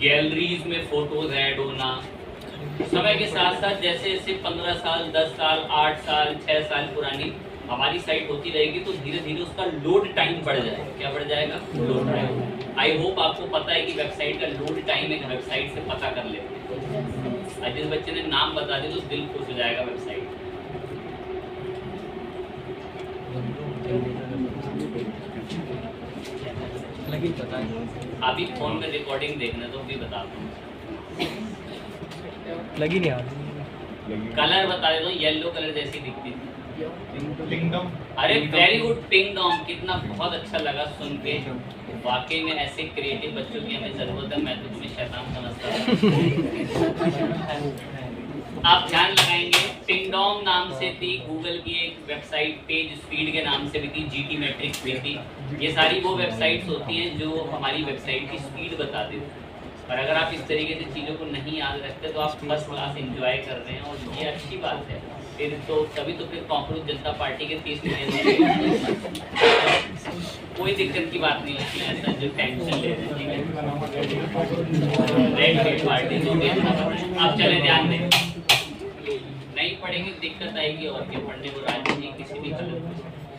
Galleries में photos add होना, समय के साथ साथ जैसे जैसे 15 साल, 10 साल, 8 साल, 6 साल पुरानी हमारी साइट होती रहेगी तो धीरे धीरे उसका लोड टाइम बढ़ जाएगा। क्या बढ़ जाएगा? Load time. आई होप आपको पता है कि वेबसाइट का लोड टाइम एक वेबसाइट से पता कर लेते हैं। जिस बच्चे ने नाम बता दिया तो दिल खुश हो जाएगा वेबसाइट। अभी फोन में रिकॉर्डिंग देखना तो भी बताता हूँ। लगी नहीं यार। कलर बता देता हूँ, येलो कलर जैसी दिखती थी। पिंगडम। अरे वेरी गुड, पिंगडम। कितना बहुत अच्छा लगा सुन के। वाकई में ऐसे क्रिएटिव बच्चों की हमें जरूरत है। मैं तो तुम्हें शैतान समझता था। आप ध्यान लगाएंगे, पिंगडोंग नाम से थी गूगल की एक वेबसाइट, पेज स्पीड के नाम से भी थी, जीटी मैट्रिक्स भी थी। ये सारी वो वेबसाइट्स होती हैं जो हमारी वेबसाइट की स्पीड बताती हैं। और अगर आप इस तरीके से चीज़ों को नहीं याद रखते तो आप फर्स्ट क्लास एंजॉय कर रहे हैं और ये अच्छी बात है। फिर तो तभी तो फिर कॉकरोच जनता पार्टी के 30 मिलियन कोई दिक्कत की बात नहीं होती है। ऐसा जो टेंशन ले रहे हैं रेड पार्टी जो भी आप चले ध्यान दें, नहीं पढ़ेंगे दिक्कत आएगी और क्या पढ़ने को राजी नहीं किसी भी कलर।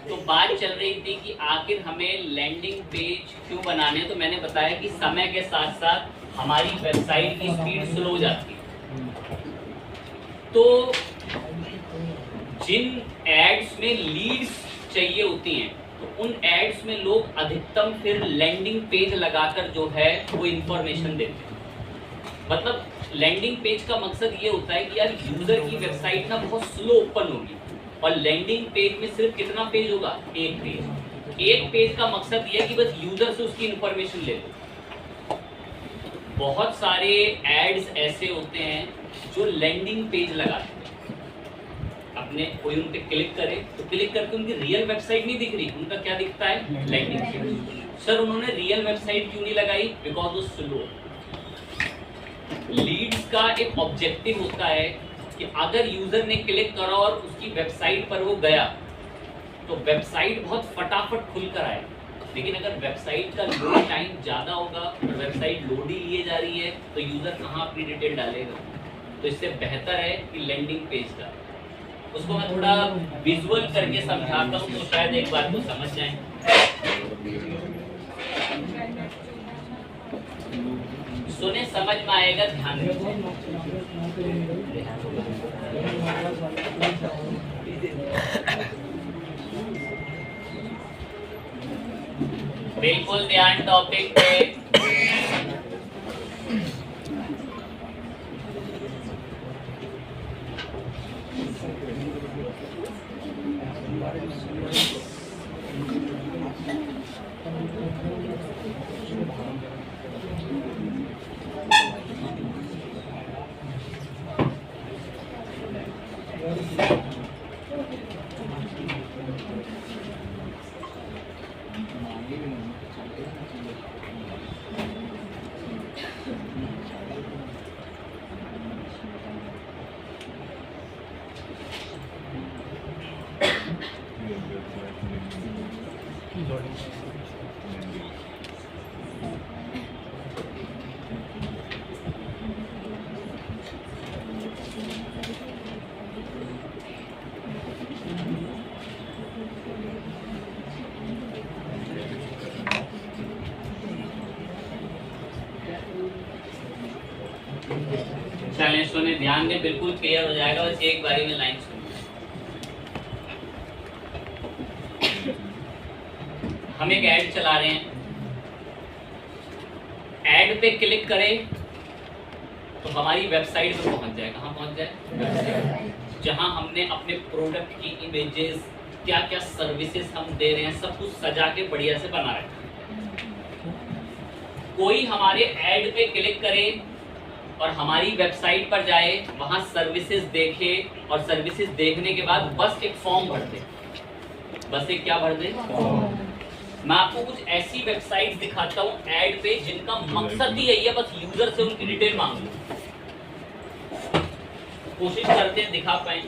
तो बात चल रही थी कि आखिर हमें लैंडिंग पेज क्यों बनाने हैं। तो मैंने बताया कि समय के साथ साथ हमारी वेबसाइट की स्पीड स्लो हो जाती है। तो जिन एड्स में लीड्स चाहिए होती हैं तो उन एड्स में लोग अधिकतम फिर लैंडिंग पेज लगाकर जो है वो इंफॉर्मेशन देते हैं। मतलब लैंडिंग पेज का मकसद ये होता है कि यार यूजर की वेबसाइट ना बहुत स्लो ओपन होगी और लैंडिंग पेज में सिर्फ कितना पेज होगा? एक पेज। एक पेज का मकसद ये है कि बस यूजर से उसकी इंफॉर्मेशन ले लो। बहुत सारे एड्स ऐसे होते हैं जो लैंडिंग पेज लगाते हैं। अपने कोई उन पे क्लिक करे तो क्लिक करके उनकी रियल वेबसाइट नहीं दिख रही, उनका क्या दिखता है? Landing page. सर उन्होंने रियल वेबसाइट क्यों नहीं लगाई? बिकॉज वो स्लो। लीड्स का एक ऑब्जेक्टिव होता है कि अगर यूजर ने क्लिक करा और उसकी वेबसाइट पर वो गया तो वेबसाइट बहुत फटाफट खुलकर आए। लेकिन अगर वेबसाइट का लोड टाइम ज़्यादा होगा और वेबसाइट लोड ही लिए जा रही है तो यूज़र कहाँ अपनी डिटेल डालेगा। तो इससे बेहतर है कि लैंडिंग पेज का उसको मैं थोड़ा विजुअल करके समझाता हूँ तो शायद एक बात को समझ जाएं। सुने समझ में आएगा, ध्यान बिल्कुल ध्यान टॉपिक पे। चलें सुने ध्यान दें, बिल्कुल क्लियर हो जाएगा। बस एक बारी में लाइन सुनिए। हम एक ऐड चला रहे हैं, ऐड पे क्लिक करें तो हमारी वेबसाइट पे पहुंच जाए। कहाँ पहुंच जाए? जहां हमने अपने प्रोडक्ट की इमेजेस, क्या क्या सर्विसेज हम दे रहे हैं, सब कुछ सजा के बढ़िया से बना रखा है। कोई हमारे ऐड पे क्लिक करे और हमारी वेबसाइट पर जाए, वहां सर्विसेज देखे और सर्विसेज देखने के बाद बस एक फॉर्म भर दे। बस एक क्या भर दे? मैं आपको कुछ ऐसी वेबसाइट दिखाता हूं ऐड पे जिनका मकसद ही यही है, बस यूजर से उनकी डिटेल मांग लो। कोशिश करते हैं दिखा पाए।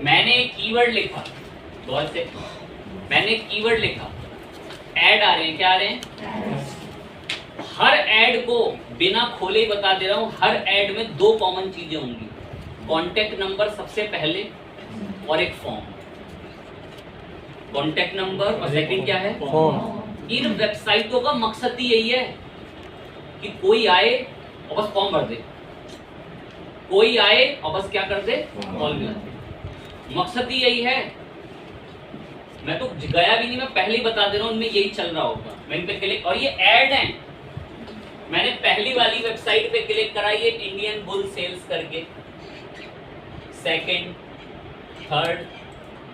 मैंने एक कीवर्ड लिखा, बहुत से मैंने कीवर्ड लिखा, ऐड आ रहे हैं, क्या आ रहे हैं? हर ऐड को बिना खोले ही बता दे रहा हूं, हर ऐड में दो कॉमन चीजें होंगी, कॉन्टेक्ट नंबर सबसे पहले और एक फॉर्म। कॉन्टेक्ट नंबर और सेकंड क्या है? फॉर्म। इन वेबसाइटों का मकसद ही यही है कि कोई आए और बस फॉर्म भर दे, कोई आए और बस क्या कर दे? कॉल मिला दे। मकसद ही यही है। मैं तो गया भी नहीं, मैं पहले ही बता दे रहा हूं, उनमें यही चल रहा होगा। मैं इन पे क्लिक, और ये ऐड है। मैंने पहली वाली वेबसाइट पे क्लिक करा, ये इंडियन बुल सेल्स करके, सेकंड, थर्ड,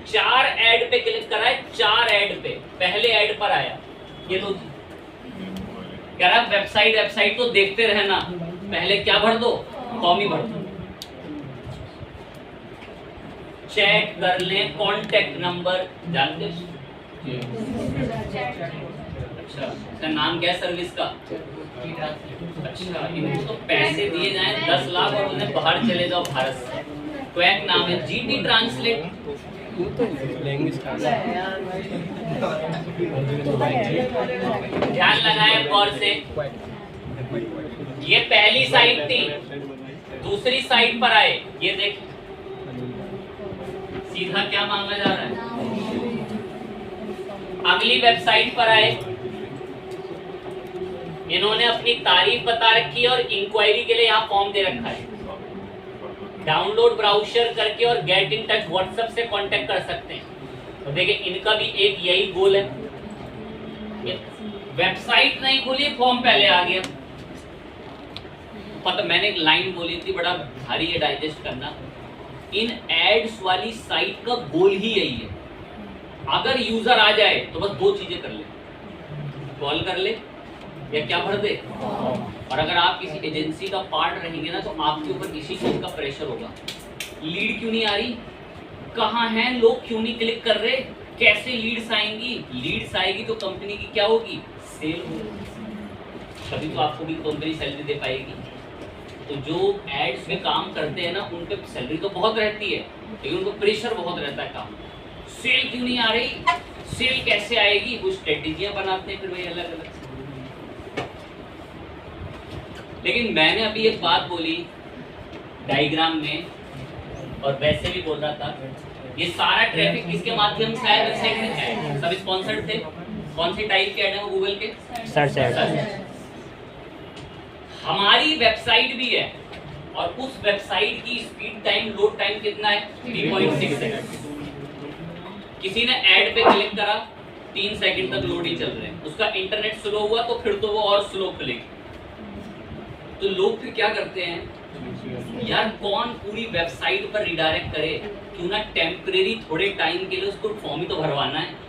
4 ऐड पे क्लिक करा है, 4 ऐड पे पहले ऐड पर आया ये लो जी, कह रहा वेबसाइट तो देखते रहना, पहले क्या भर दो? फॉर्म ही भर दो। चेक कर लें कॉन्टेक्ट नंबर, जानते हो? अच्छा, इसका नाम क्या है सर्विस का? अच्छा, इनको तो पैसे दिए जाएं 10 लाख और उन्हें बाहर चले जाओ भारत से। क्वैक नाम है, जीटी ट्रांसलेट। ध्यान लगाएं गौर से, ये पहली साइट थी, दूसरी साइट पर आए, ये देख सीधा क्या मांगा जा रहा है। अगली वेबसाइट पर आए, इन्होंने अपनी तारीफ बता रखी है और इंक्वायरी के लिए यहाँ फॉर्म दे रखा है। डाउनलोड ब्राउजर करके और गेट इन टच व्हाट्सएप से कांटेक्ट कर सकते हैं। तो देखिए इनका भी एक यही गोल है, वेबसाइट नहीं खुली, फॉर्म पहले आ गया। पता, मैंने एक लाइन बोली थी, बड़ा भारी है डाइजेस्ट करना। इन एड्स वाली साइट का गोल ही यही है, अगर यूजर आ जाए तो बस दो चीजें कर ले, कॉल कर ले या क्या भर दे। और अगर आप किसी एजेंसी का पार्ट रहेंगे ना, तो आपके ऊपर इसी चीज का प्रेशर होगा। लीड क्यों नहीं आ रही, कहाँ हैं लोग, क्यों नहीं क्लिक कर रहे, कैसे लीड्स आएंगी? लीड्स आएगी तो कंपनी की क्या होगी? सेल होगी, तभी तो आपको भी कंपनी सैलरी दे पाएगी। तो जो एड्स में काम करते हैं ना, उन पे सैलरी तो बहुत रहती है, लेकिन उनको प्रेशर बहुत रहता है काम। सेल क्यों नहीं आ रही, सेल कैसे आएगी? कुछ स्ट्रेटेजियां बनाते हैं फिर वही अलग अलग। लेकिन मैंने अभी एक बात बोली डायग्राम में, और वैसे भी बोल रहा था, ये सारा ट्रैफिक किसके माध्यम से आया? वेबसाइट में है, सब स्पॉन्सर्ड थे। कौन सी टाइप के ऐड है वो? गूगल के सर्च ऐड। हमारी वेबसाइट भी है, और उस वेबसाइट की स्पीड टाइम, लोड टाइम कितना है? 3.6 सेकंड। किसी ने ऐड पे क्लिक करा, 3 सेकंड तक लोड ही चल रहे हैं। उसका इंटरनेट स्लो हुआ तो फिर तो वो और स्लो खुलेगी। तो लोग फिर क्या करते हैं, यार कौन पूरी वेबसाइट पर रिडायरेक्ट करे, क्यों ना टेम्परेरी थोड़े टाइम के लिए उसको फॉर्म ही तो भरवाना है।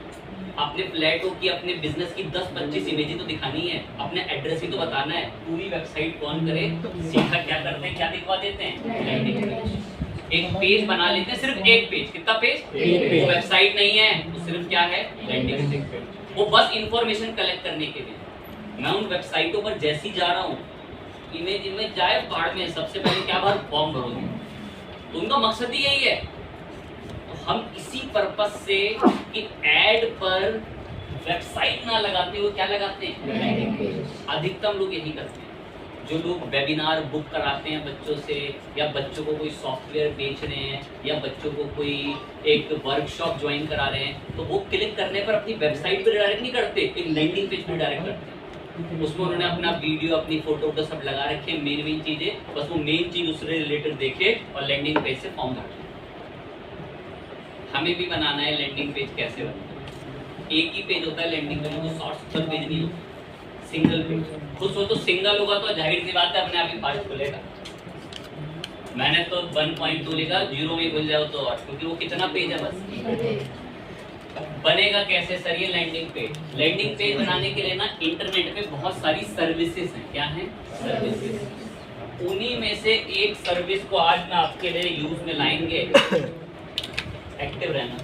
अपने फ्लैटों की, अपने बिजनेस की 10-25 इमेजेस तो दिखानी है, अपने एड्रेस ही तो बताना है। पूरी वेबसाइट कौन करे? सीधा क्या करते हैं, क्या दिखवा देते हैं? Landing page. एक पेज बना लेते हैं, सिर्फ एक पेज। कितना पेज? एक पेज। वेबसाइट नहीं है, तो सिर्फ क्या है? Landing page. वो बस इंफॉर्मेशन कलेक्ट करने के लिए। मैं उन वेबसाइटों पर जैसी जा रहा हूँ, इमेज जाए बाढ़ में, सबसे पहले क्या भर? फॉर्म भरोगे। तो उनका मकसद ही यही है। तो हम इसी पर्पस से कि ऐड पर वेबसाइट ना लगाते हुए क्या लगाते हैं? Landing page. अधिकतम लोग यही करते हैं। जो लोग वेबिनार बुक कराते हैं बच्चों से, या बच्चों को कोई सॉफ्टवेयर बेच रहे हैं, या बच्चों को कोई एक वर्कशॉप ज्वाइन करा रहे हैं, तो वो क्लिक करने पर अपनी वेबसाइट पर डायरेक्ट नहीं करते, एक लैंडिंग पेज पर डायरेक्ट करते हैं। उसमें उन्होंने अपना वीडियो, अपनी फोटो तो सब लगा रखे हैं, मेन चीजें, बस वो मेन चीज उससे रिलेटेड देखे और लैंडिंग पेज से फॉर्म भर। हमें भी बनाना है लैंडिंग पेज। कैसे बनता है? एक ही पेज होता है लैंडिंग पेज, वो 60-70 पेज नहीं होता, सिंगल पेज। खुद सोचो सिंगल होगा तो जाहिर सी बात है अपने आप ही फास्ट खुलेगा। मैंने तो 1.2 लिखा, 0 में खुल जाओ तो, और क्योंकि वो कितना पेज है बस। बनेगा कैसे सर ये लैंडिंग पेज? लैंडिंग पेज बनाने के लिए ना इंटरनेट पे बहुत सारी सर्विसेज हैं। क्या हैं? सर्विसेज। उन्हीं में से एक सर्विस को आज मैं आपके लिए यूज में लाएंगे। एक्टिव रहना।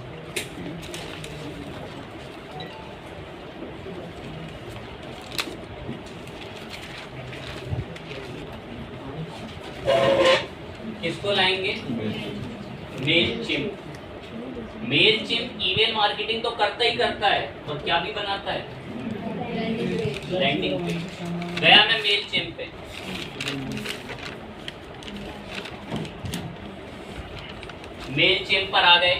किसको लाएंगे? मेलचिम्प। मेलचिम्प ईमेल मार्केटिंग तो करता ही करता है, और क्या भी बनाता है, लैंडिंग पेज। गया मैं मेलचिम्प पे, मेलचिम्प पर आ गए।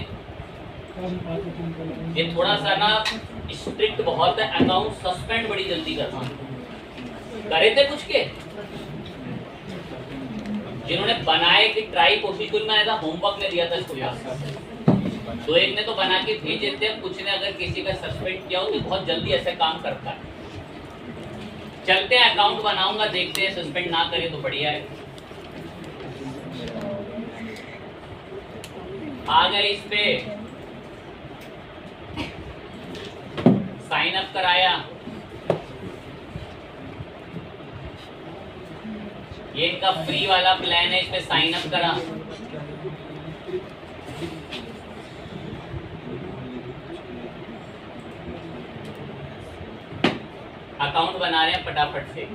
ये थोड़ा सा ना स्ट्रिक्ट बहुत है, अकाउंट सस्पेंड बड़ी जल्दी करता है। करे थे कुछ के जिन्होंने बनाए कि ट्राई कोशिश कुछ में ऐसा होमवर्क में दिया था इसको पास, तो एक ने तो बना के भेजे थे, कुछ ने अगर किसी का सस्पेंड किया हो तो बहुत जल्दी ऐसे काम करता है। चलते हैं, अकाउंट बनाऊंगा, देखते हैं, सस्पेंड ना करे तो बढ़िया है। आ गए इस पे, साइन अप कराया, ये इनका फ्री वाला प्लान है, इस पे साइन अप करा। अकाउंट बना रहे हैं फटाफट से।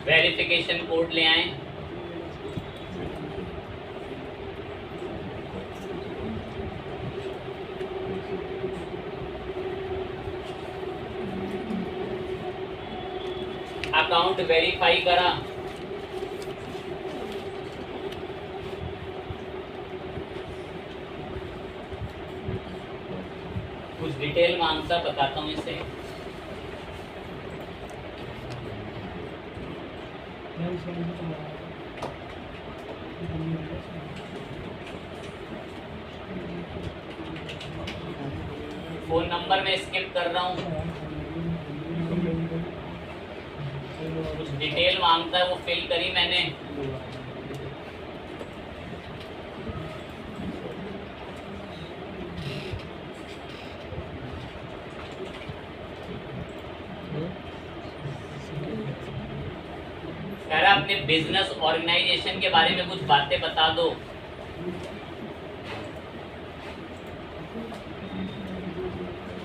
वेरिफिकेशन कोड ले आए। अकाउंट वेरीफाई करा, कुछ डिटेल मांगता, बताता हूँ इसे। फोन नंबर में स्किप कर रहा हूँ, कुछ डिटेल मांगता है, वो फिल करी मैंने। कह रहा अपने बिजनेस ऑर्गेनाइजेशन के बारे में कुछ बातें बता दो।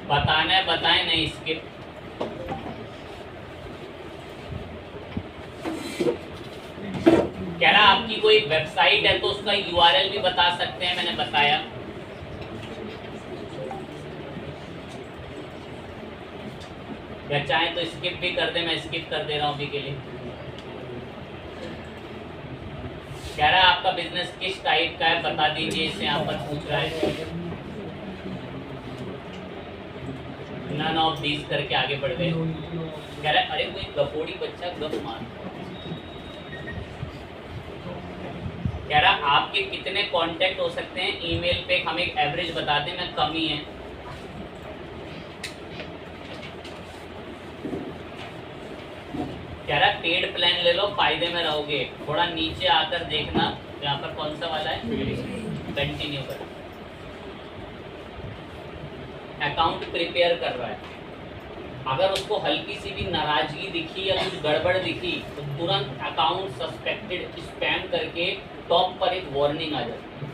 बताना है, बताएं, नहीं स्किप। कह रहा आपकी कोई वेबसाइट है तो उसका यूआरएल भी बता सकते हैं, मैंने बताया। या चाहे तो स्किप भी कर दे, मैं स्किप कर दे रहा हूँ अभी के लिए। कह रहा है आपका बिजनेस किस टाइप का है बता दीजिए, इससे यहाँ पर पूछ रहा है। नन ऑफ दीज करके आगे बढ़ गए। कह रहा है अरे कोई गपोड़ी बच्चा गप मार। कह रहा आपके कितने कांटेक्ट हो सकते हैं ईमेल पे, हम एक एवरेज बता दें, मैं कम ही है। कह रहा पेड प्लान ले लो, फायदे में रहोगे। थोड़ा नीचे आकर देखना, यहाँ पर कौन सा वाला है, कंटिन्यू कर। अकाउंट प्रिपेयर कर रहा है, अगर उसको हल्की सी भी नाराजगी दिखी या कुछ गड़बड़ दिखी तो तुरंत अकाउंट सस्पेक्टेड स्पैम करके टॉप पर एक वार्निंग आ जाती है।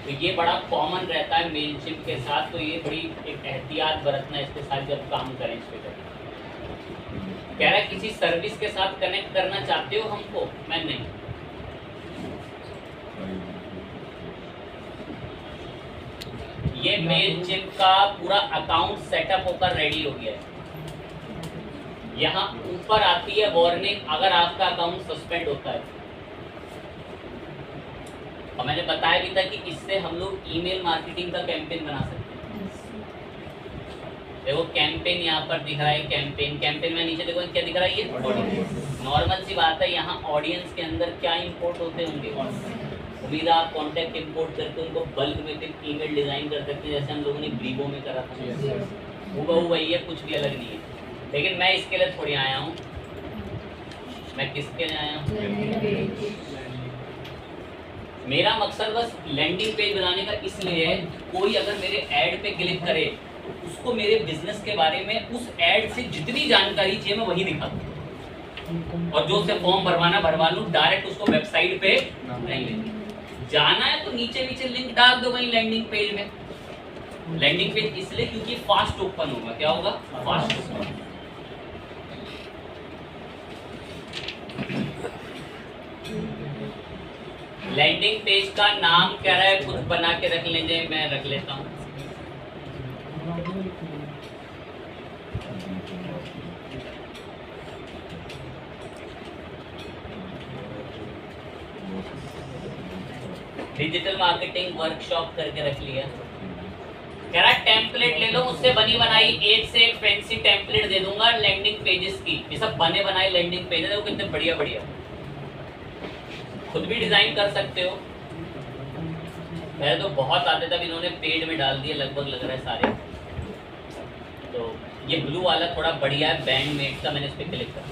तो ये बड़ा कॉमन रहता है मेलचिम्प के साथ, तो ये बड़ी एक एहतियात बरतना इसके साथ जब काम करें इस पे। कह रहा है किसी सर्विस के साथ कनेक्ट करना चाहते हो हमको, मैं नहीं। ये मेलचिम्प का पूरा अकाउंट सेटअप होकर रेडी हो गया है। यहाँ ऊपर आती है वार्निंग अगर आपका अकाउंट सस्पेंड होता है। और मैंने बताया भी था कि इससे हम लोग ईमेल मार्केटिंग का कैंपेन बना सकते हैं। देखो कैंपेन यहाँ पर दिख रहा है, कैंपेन में नीचे देखो क्या दिख रहा है, ये ऑडियंस। नॉर्मल सी बात है, यहाँ ऑडियंस के अंदर क्या इंपोर्ट होते होंगे। उम्मीद है आप कॉन्टैक्ट इंपोर्ट करके उनको बल्क में फिर ईमेल डिजाइन कर सकते हैं, जैसे हम लोगों ने ब्रीबो में करा था। वो वही है, कुछ भी अलग नहीं है। लेकिन मैं इसके लिए थोड़ी आया हूँ, मैं किसके लिए आया हूँ, मेरा मकसद बस लैंडिंग पेज बनाने का इसलिए है, कोई अगर मेरे ऐड पे क्लिक करे तो उसको मेरे बिजनेस के बारे में उस ऐड से जितनी जानकारी चाहिए मैं वही दिखा दूँ, और जो उससे फॉर्म भरवा लूँ, डायरेक्ट उसको वेबसाइट पे नहीं लेती। जाना है तो नीचे लिंक डाल दो वहीं लैंडिंग पेज में। लैंडिंग पेज इसलिए क्योंकि फास्ट ओपन होगा। क्या होगा? Fast open. लैंडिंग पेज का नाम क्या है, कुछ बना के रख लीजिए, मैं रख लेता हूँ। डिजिटल मार्केटिंग वर्कशॉप करके रख लिया। कह रहा टेम्पलेट ले लो, मुझसे बनी बनाई एक से एक फैंसी टेम्पलेट दे दूंगा लैंडिंग पेजेस की। ये सब बने बनाए लैंडिंग पेज है, कितने बढ़िया बढ़िया, खुद भी डिजाइन कर सकते हो। पहले तो बहुत आते थे, इन्होंने पेड में डाल दिए लगभग, लग रहा है सारे। तो ये ब्लू वाला थोड़ा बढ़िया है, बैंड मेड का, मैंने इस पर क्लिक करा।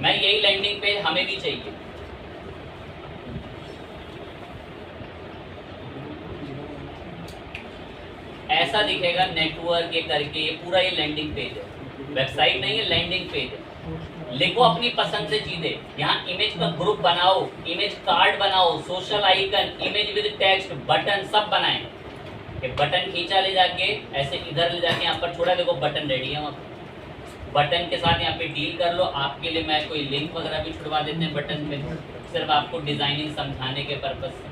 मैं यही लैंडिंग पेज हमें भी चाहिए। ऐसा दिखेगा नेटवर्क ये करके, ये पूरा ये लैंडिंग पेज है, वेबसाइट नहीं है, लैंडिंग पेज है। लिखो अपनी पसंद से चीजें। यहाँ इमेज का ग्रुप बनाओ, इमेज कार्ड बनाओ, social icon, image with text, button सब बनाएं। ये बटन खींचा ले जाके ऐसे इधर ले जाके यहाँ पर छोड़ा, देखो बटन रेडी है। वहाँ बटन के साथ यहाँ पे डील कर लो। आपके लिए मैं कोई लिंक वगैरह भी छुड़वा देते हैं बटन पे, सिर्फ आपको डिजाइनिंग समझाने के पर्पज से।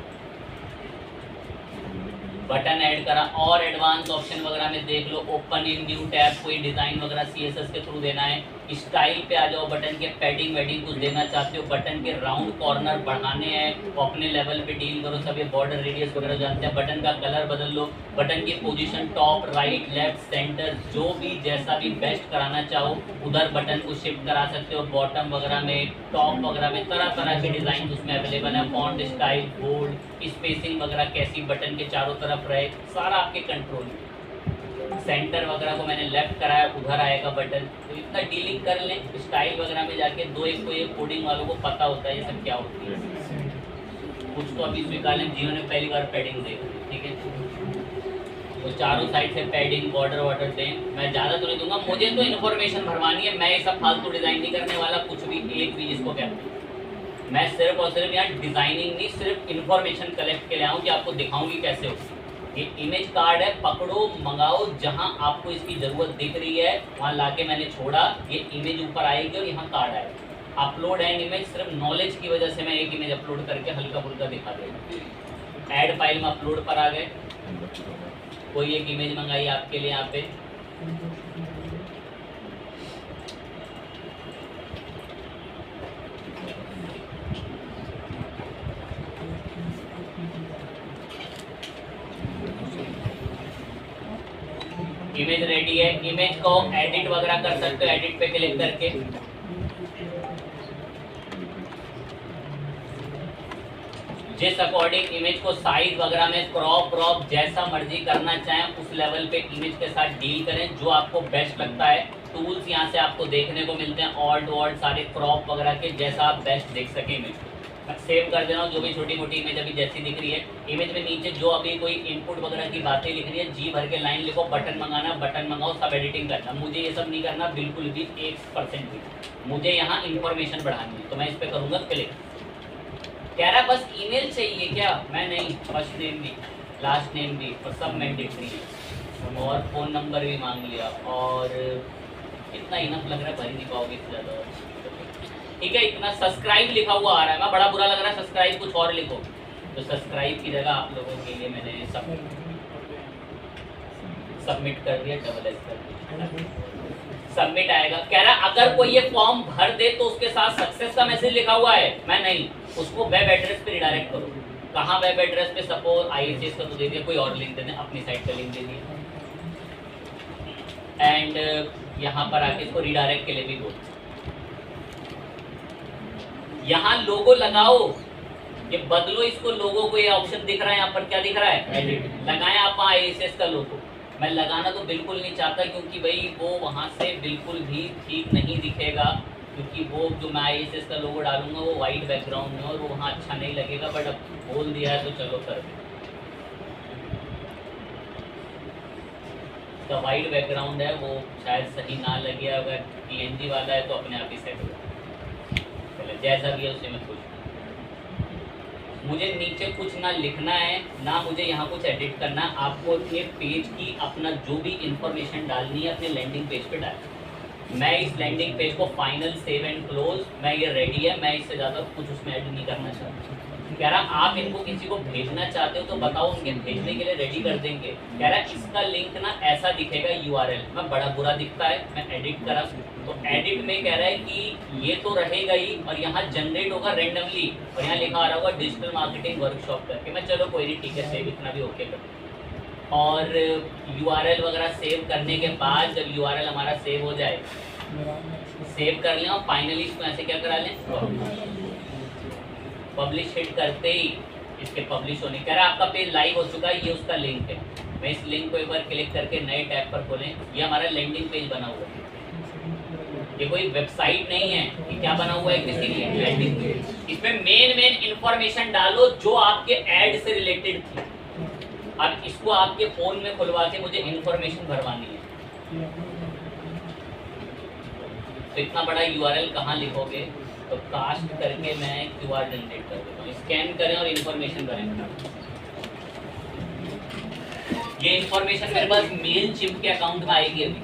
बटन ऐड करा, और एडवांस ऑप्शन वगैरह में देख लो, ओपन इन न्यू टैब, कोई डिज़ाइन वगैरह सीएसएस के थ्रू देना है। स्टाइल पे आ जाओ, बटन के पैडिंग वेडिंग कुछ देना चाहते हो, बटन के राउंड कॉर्नर बढ़ाने हैं तो अपने लेवल पे डील करो। सब ये बॉर्डर रेडियस वगैरह जानते हैं। बटन का कलर बदल लो, बटन की position top right left centre, जो भी जैसा भी बेस्ट कराना चाहो उधर बटन को शिफ्ट करा सकते हो। बॉटम वगैरह में, टॉप वगैरह में तरह तरह के डिज़ाइन उसमें अवेलेबल है। फॉन्ट स्टाइल, बोल्ड, स्पेसिंग वगैरह कैसी बटन के चारों तरफ रहे, सारा आपके कंट्रोल में। सेंटर वगैरह को मैंने लेफ्ट कराया, उधर आएगा बटन। तो इतना डीलिंग कर लें। स्टाइल वगैरह में जाके दो एक को, ये कोडिंग वालों को पता होता है ये सब क्या होती है। कुछ तो अभी स्वीकार लें जिन्होंने पहली बार पैडिंग देखी, ठीक है। तो चारों साइड से पैडिंग, बॉर्डर वार्डर दें। मैं ज़्यादा तो नहीं दूंगा, मुझे तो इन्फॉर्मेशन भरवानी है। मैं ये सब फालतू डिज़ाइन नहीं करने वाला, कुछ भी एक भी जिसको कहते हैं। मैं सिर्फ और सिर्फ यहाँ डिज़ाइनिंग नहीं, सिर्फ इन्फॉर्मेशन कलेक्ट के लिए आऊँ कि आपको दिखाऊंगी कैसे होती है। ये इमेज कार्ड है, पकड़ो मंगाओ, जहाँ आपको इसकी ज़रूरत दिख रही है वहाँ लाके मैंने छोड़ा, ये इमेज ऊपर आएगी और यहाँ कार्ड आएगा। अपलोड एंड इमेज, सिर्फ नॉलेज की वजह से मैं एक इमेज अपलोड करके हल्का फुल्का दिखा देगा। ऐड फाइल में अपलोड पर आ गए, कोई एक इमेज मंगाई आपके लिए यहाँ पे। इमेज रेडी है। इमेज को एडिट वगैरह कर सकते हो, एडिट पे क्लिक करके। जिस अकॉर्डिंग इमेज को साइज वगैरह में क्रॉप जैसा मर्जी करना चाहें उस लेवल पे इमेज के साथ डील करें, जो आपको बेस्ट लगता है। टूल्स यहाँ से आपको देखने को मिलते हैं, ऑल्ट वॉल्ट सारे क्रॉप वगैरह के, जैसा आप बेस्ट देख सकें इमेज को। सेव कर देना, जो भी छोटी मोटी इमेज अभी जैसी दिख रही है। इमेज में नीचे जो अभी कोई इनपुट वगैरह की बातें लिख रही है, जी भर के लाइन लिखो, बटन मंगाना बटन मंगाओ, सब एडिटिंग करना। मुझे ये सब नहीं करना बिल्कुल भी, 1% भी। मुझे यहाँ इंफॉर्मेशन बढ़ानी है, तो मैं इस पर करूँगा क्लिक। कह रहा बस ईमेल चाहिए क्या? मैं नहीं, फर्स्ट नेम भी, लास्ट नेम भी, और सब मैंडेटरी है, और फ़ोन नंबर भी मांग लिया। और इतना इनफ लग रहा है, भर ही नहीं पाओगे इससे ज़्यादा, ठीक है। इतना सब्सक्राइब लिखा हुआ आ रहा है, मैं बड़ा बुरा लग रहा है। सब्सक्राइब कुछ और लिखो, तो सब्सक्राइब की जगह आप लोगों के लिए मैंने सबमिट कर दिया, डबल एस कर दिया, सबमिट आएगा। कह रहा अगर कोई ये फॉर्म भर दे तो उसके साथ सक्सेस का मैसेज लिखा हुआ है, मैं नहीं, उसको वेब एड्रेस पे रिडायरेक्ट करो। कहाँ वेब एड्रेस पे? सपोज ISS का तो दे दिया, कोई और लिंक दे दें, अपनी साइट का लिंक दे दिया, एंड यहाँ पर आके इसको रिडायरेक्ट के लिए भी बोलो। यहाँ लोगो लगाओ, ये बदलो इसको, लोगो को, ये ऑप्शन दिख रहा है यहाँ पर, क्या दिख रहा है? एडिट। लगाएं आप वहाँ ISS का लोगो। मैं लगाना तो बिल्कुल नहीं चाहता, क्योंकि भाई वो वहाँ से बिल्कुल भी ठीक नहीं दिखेगा, क्योंकि वो जो मैं ISS का लोगो डालूंगा वो वाइट बैकग्राउंड में और वो वहाँ अच्छा नहीं लगेगा, बट अब बोल दिया है तो चलो कर दे। उसका वाइट बैकग्राउंड है, वो शायद सही ना लगे, अगर PNG वाला है तो अपने आप ही सेट हो जाए। चलो जैसा भी है उसे मैं खुश हूँ। मुझे नीचे कुछ ना लिखना है ना मुझे यहाँ कुछ एडिट करना है। आपको अपने पेज की अपना जो भी इंफॉर्मेशन डालनी है अपने लैंडिंग पेज पे डालना। मैं इस लैंडिंग पेज को फाइनल सेव एंड क्लोज, मैं ये रेडी है, मैं इससे ज़्यादा कुछ उसमें ऐड नहीं करना चाहता। कह रहा आप इनको किसी को भेजना चाहते हो तो बताओ, उनके भेजने के लिए रेडी कर देंगे। कह रहा इसका लिंक ना ऐसा दिखेगा URL में, बड़ा बुरा दिखता है, मैं एडिट करा तो एडिट में कह रहा है कि ये तो रहेगा ही और यहाँ जनरेट होगा रेंडमली और यहाँ लिखा आ रहा होगा डिजिटल मार्केटिंग वर्कशॉप करके। मैं चलो कोई नहीं, ठीक है, सेव इतना भी ओके कर। और URL वगैरह सेव करने के बाद जब URL हमारा सेव हो जाए, सेव कर लें और फाइनली इसको ऐसे क्या करा लें, पब्लिश हिट करते ही इसके पब्लिश होने। कह रहा है आपका पेज लाइव हो चुका है, ये उसका लिंक है। मैं इस लिंक को एक बार क्लिक करके नए टैब पर खोलें, ये हमारा लैंडिंग पेज बना हुआ है। ये कोई वेबसाइट नहीं है, ये क्या बना हुआ है, किसी लिए लैंडिंग पेज। इसमें मेन इंफॉर्मेशन डालो जो आपके ऐड से रिलेटेड थी। अब इसको आपके फोन में खुलवा के मुझे इंफॉर्मेशन भरवानी है, तो इतना बड़ा URL कहाँ लिखोगे, तो कास्ट करके मैं QR जनरेट कर देता हूँ। स्कैन करें और इन्फॉर्मेशन भरें। ये इन्फॉर्मेशन मेरे पास मेलचिम्प के अकाउंट में आएगी अभी।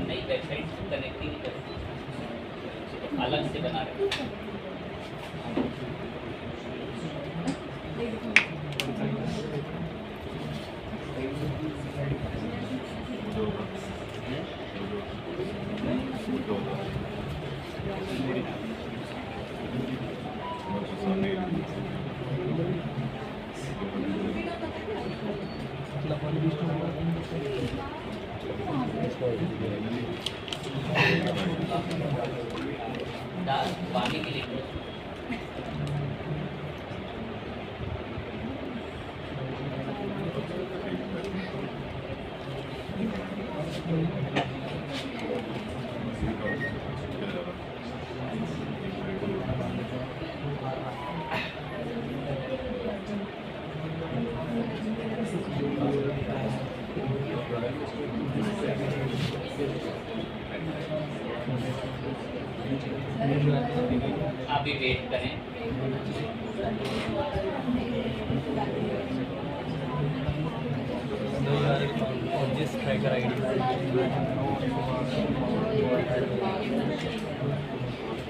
नहीं, वेबसाइट से कनेक्ट ही नहीं करती, तो अलग से बना रहे हैं। बाकी के लिए अभी वेट करें।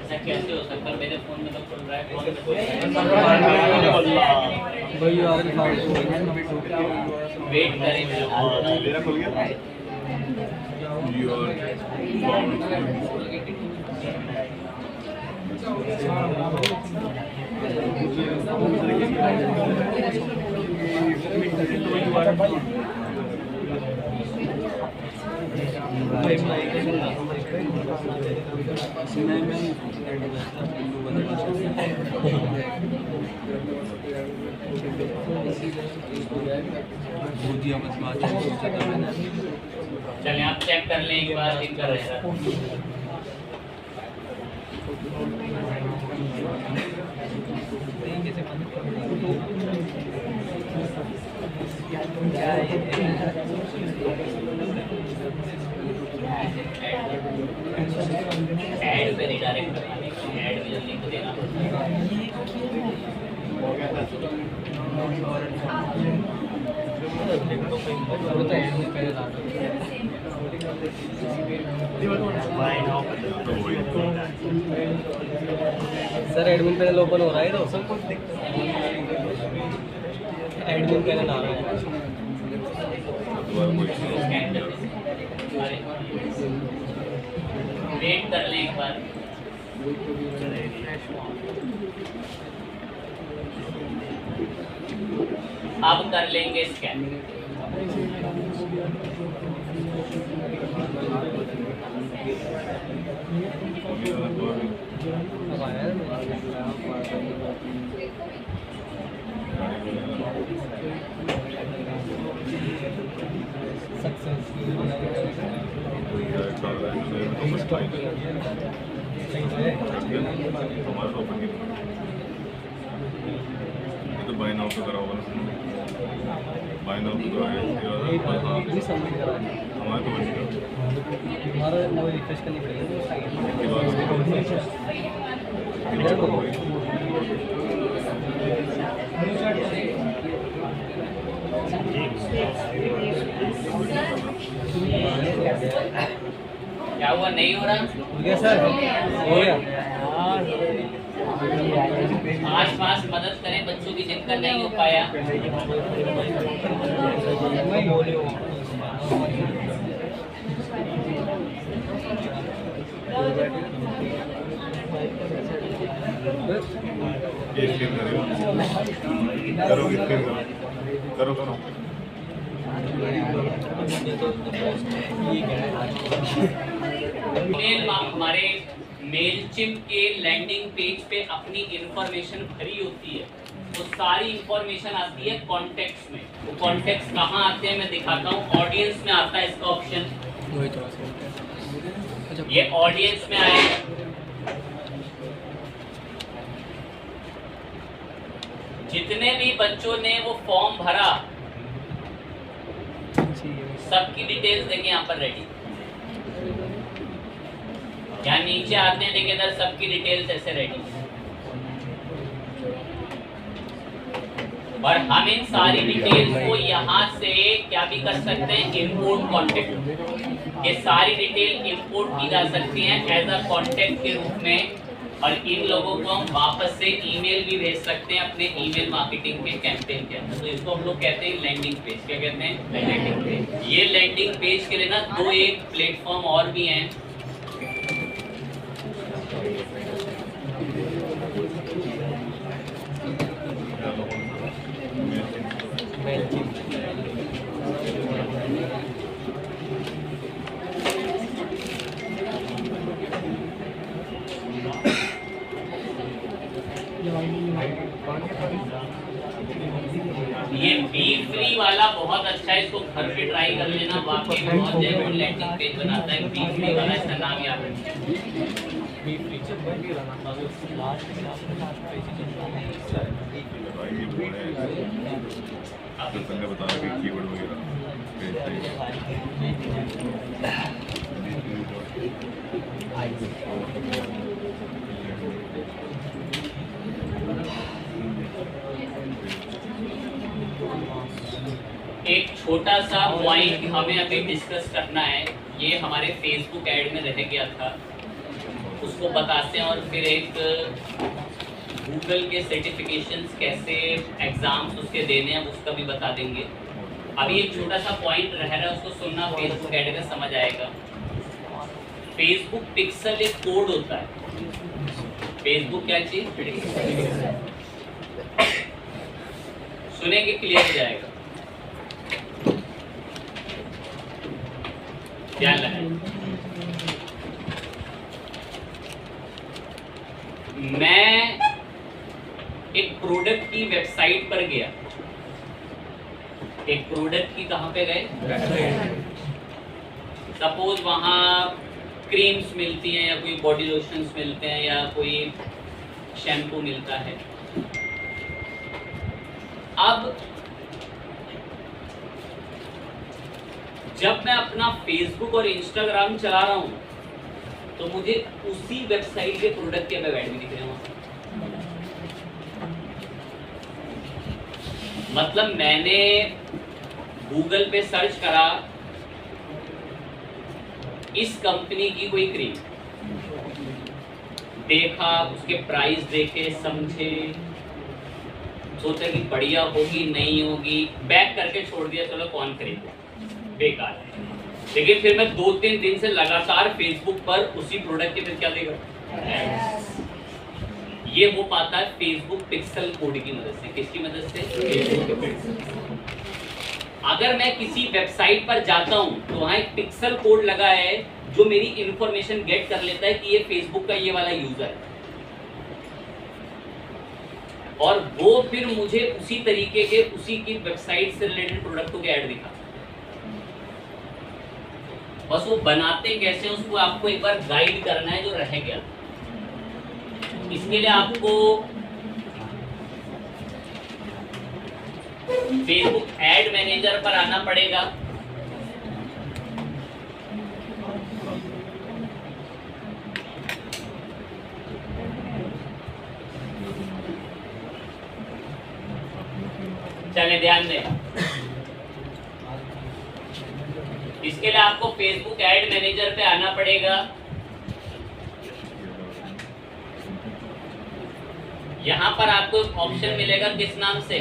ऐसा कैसे हो सकता है, मेरे फोन में तो खुल रहा है, कौन वेट करें। मेरा खुल गया। चलें आप चेक कर लें एक बार, लिंक कर रहेगा। ऐड पे रिडायरेक्ट करवाने के लिए ऐड में लिंक देना पड़ता सर एडमिन पैनल ओपन हो रहा है, तो एडमिन पैनल आ रहा है। वेट कर लें एक बार। अब कर लेंगे स्कैन। हमारा तो ओपन ये तो बाय नाउ तो करा होगा ना, बाय नाउ तो है हमारा तो बन गया। हमारा वो रिफ्रेश करनी पड़ेगी। क्या हुआ, नहीं हो रहा? हो गया सर, हो गया। आस पास मदद करें बच्चों की जिनका नहीं हो पाया। ये स्कैन करो, स्कैन करो, करो। हमारे मेलचिम्प के लैंडिंग पेज पे अपनी इंफॉर्मेशन भरी होती है, वो सारी इंफॉर्मेशन आती है कॉन्टेक्स्ट में। वो कॉन्टेक्स्ट कहाँ आते हैं मैं दिखाता हूँ। ऑडियंस में आता है इसका ऑप्शन, ये ऑडियंस में आएगा। जितने भी बच्चों ने वो फॉर्म भरा सबकी डिटेल्स देखिए यहाँ पर रेडी। यहाँ नीचे आते हैं देखिए इधर सबकी डिटेल्स ऐसे रेडी। और हम इन सारी डिटेल्स को यहाँ से क्या भी कर सकते हैं, इंपोर्ट कॉन्टेक्ट। ये सारी डिटेल इंपोर्ट की जा सकती हैं एज अ कॉन्टेक्ट के रूप में, और इन लोगों को हम वापस से ईमेल भी भेज सकते हैं अपने ईमेल मार्केटिंग के कैंपेन के अंदर। तो इसको हम लोग कहते हैं लैंडिंग पेज। क्या कहते हैं? Landing page. ये लैंडिंग पेज के लिए ना दो एक प्लेटफॉर्म और भी हैं। ये बी फ्री वाला बहुत अच्छा है, इसको घर पे ट्राई कर लेना, वाकई में बहुत जेन्युइन लैंडिंग पेज बनाता है। बी फ्री वाला, इसका नाम याद आपने बताया कि कीवर्ड वगैरह एक छोटा सा पॉइंट हमें अभी डिस्कस करना है। ये हमारे फेसबुक ऐड में रह गया था, उसको बताते हैं, और फिर एक गूगल के सर्टिफिकेशंस कैसे एग्जाम्स उसके देने हैं उसका भी बता देंगे। अभी एक छोटा सा पॉइंट रह रहा है, उसको सुनना, फेसबुक ऐड में समझ आएगा। फेसबुक पिक्सल एक कोड होता है। फेसबुक क्या चीज? सुनेंगे क्लियर हो जाएगा। ध्यान लगाएं। मैं एक प्रोडक्ट की वेबसाइट पर गया। एक प्रोडक्ट की कहां पे गए? सपोज वहां क्रीम्स मिलती हैं या कोई बॉडी लोशंस मिलते हैं या कोई शैम्पू मिलता है। अब जब मैं अपना फेसबुक और इंस्टाग्राम चला रहा हूं तो मुझे उसी वेबसाइट के प्रोडक्ट के वेब ऐड भी दिख रहे हैं। मतलब मैंने गूगल पे सर्च करा इस कंपनी की कोई क्रीम, देखा, उसके प्राइस देखे, समझे, सोचा कि बढ़िया होगी नहीं होगी, बैक करके छोड़ दिया, चलो कौन खरीदे, बेकार है। लेकिन फिर मैं 2-3 दिन से लगातार फेसबुक पर उसी प्रोडक्ट के फिर क्या देगा, ये हो पाता है फेसबुक पिक्सल कोड की मदद से। किसकी मदद से? फेसबुक के पिक्सल। अगर मैं किसी वेबसाइट पर जाता हूं तो वहां एक पिक्सल कोड लगा है जो मेरी इंफॉर्मेशन गेट कर लेता है कि ये फेसबुक का ये वाला यूजर है। और वो फिर मुझे उसी तरीके के उसी की वेबसाइट से रिलेटेड प्रोडक्टों के ऐड दिखा। बस वो बनाते कैसे उसको आपको एक बार गाइड करना है जो रह गया। इसके लिए आपको फेसबुक एड मैनेजर पर आना पड़ेगा। चले ध्यान दें, इसके लिए आपको फेसबुक एड मैनेजर पे आना पड़ेगा। यहाँ पर आपको ऑप्शन मिलेगा किस नाम से,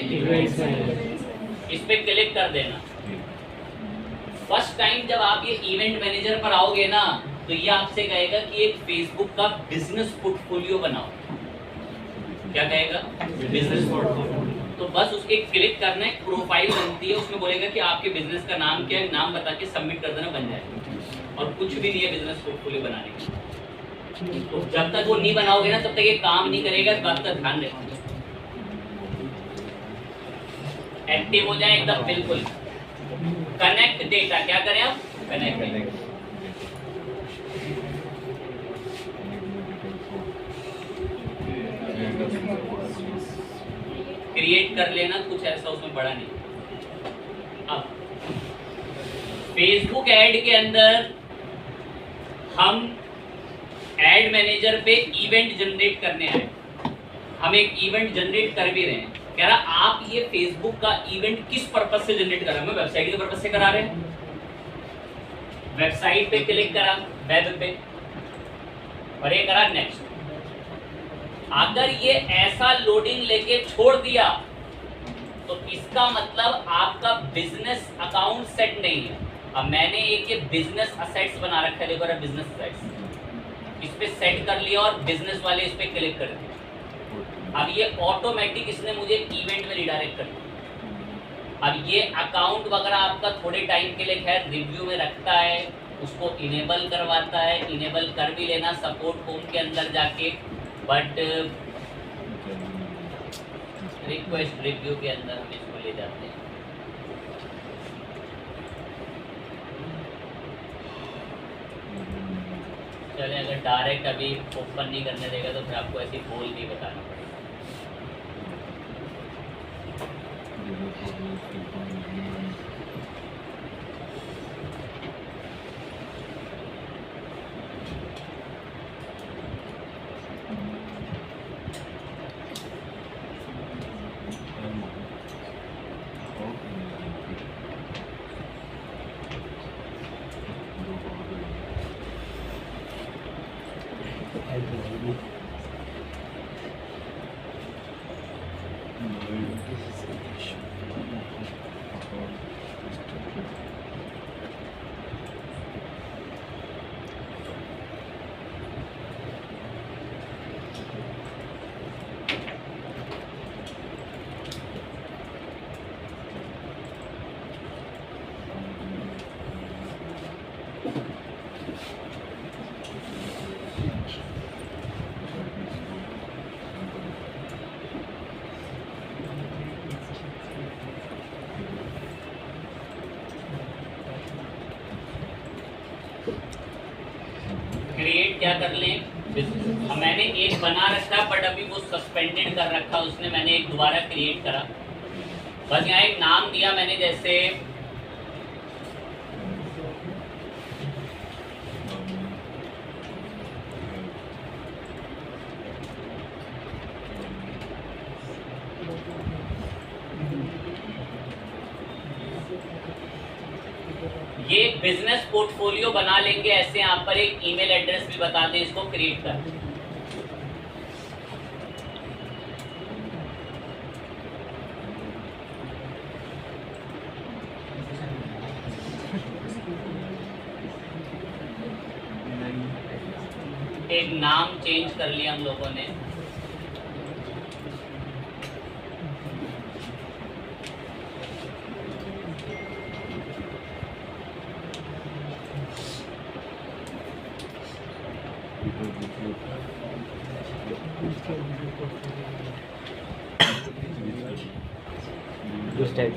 इस पे क्लिक कर देना। फर्स्ट टाइम जब आप ये इवेंट मैनेजर पर आओगे ना, तो ये आपसे कहेगा कि एक फेसबुक का बिजनेस पोर्टफोलियो बनाओ। क्या कहेगा? Business portfolio. तो बस उसके क्लिक करना है, प्रोफाइल बनती है, उसमें बोलेगा कि आपके बिजनेस का नाम क्या है, नाम बता के सबमिट कर देना, बन जाएगा। और कुछ भी नहीं है बिजनेस पोर्टफोलियो बनाने का। तो जब तक वो नहीं बनाओगे ना, तब तक ये काम नहीं करेगा। इस बात का ध्यान रखना। एक्टिव हो जाए एकदम बिल्कुल। कनेक्ट डेटा, क्या करें आप? कनेक्ट। क्रिएट कर लेना, कुछ ऐसा उसमें बड़ा नहीं। अब फेसबुक ऐड के अंदर हम एड मैनेजर पे इवेंट जनरेट करने आए। हम एक इवेंट जनरेट कर भी रहे हैं। कह रहा आप ये फेसबुक का इवेंट किस पर्पज से जनरेट कर रहे हैं? मैं वेबसाइट के पर्पज से करा रहे हैं। वेबसाइट पे क्लिक करा, वेब पे, और ये करा नेक्स्ट। अगर ये ऐसा लोडिंग लेके छोड़ दिया तो इसका मतलब आपका बिजनेस अकाउंट सेट नहीं है। अब मैंने एक ये बिजनेस असेट्स बना रखा है, देखो बिजनेस असेट्स, इस पे सेट कर लिया और बिजनेस वाले इस पे क्लिक कर दिया। अब ये ऑटोमेटिक इसने मुझे इवेंट में रिडायरेक्ट कर दिया। अब ये अकाउंट वगैरह आपका थोड़े टाइम के लिए खैर रिव्यू में रखता है, उसको इनेबल करवाता है। इनेबल कर भी लेना सपोर्ट होम के अंदर जाके, बट रिक्वेस्ट रिव्यू के अंदर हम इसको ले जाते हैं। चले, अगर डायरेक्ट अभी ओपन नहीं करने देगा तो फिर आपको ऐसी बोल भी बताना पड़ेगा। क्रिएट क्या कर लें, मैंने एक बना रखा बट अभी वो सस्पेंडेड कर रखा, उसने मैंने एक दोबारा क्रिएट करा। बस यहाँ एक नाम दिया मैंने, जैसे ये बिजनेस पोर्टफोलियो बना लेंगे। ऐसे यहाँ पर एक ईमेल एड्रेस भी बता दें, इसको क्रिएट कर। एक नाम चेंज कर लिया हम लोगों ने। Just ID.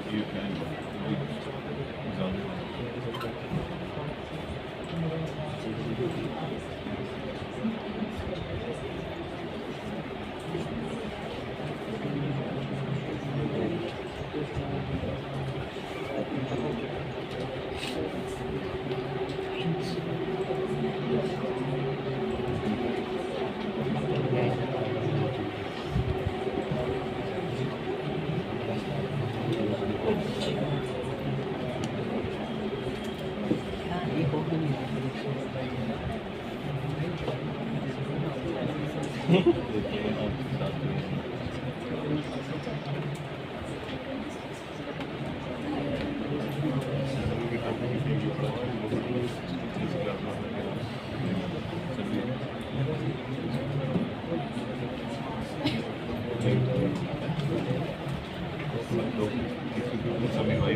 You can सभी भाई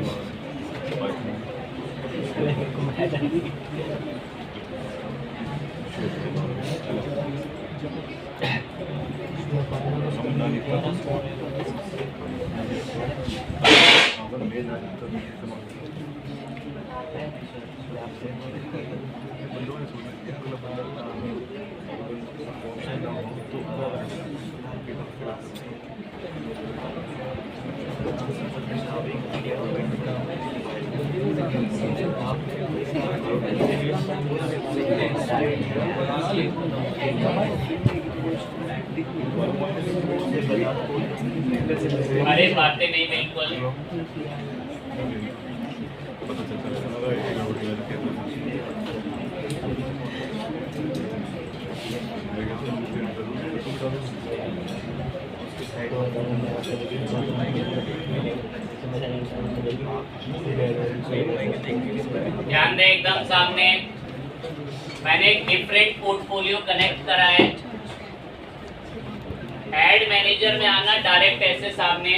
अरे बातें नहीं बिल्कुल पता चलता ध्यान दें एकदम सामने मैंने एक डिफरेंट पोर्टफोलियो कनेक्ट करा है। एड मैनेजर में आना डायरेक्ट ऐसे सामने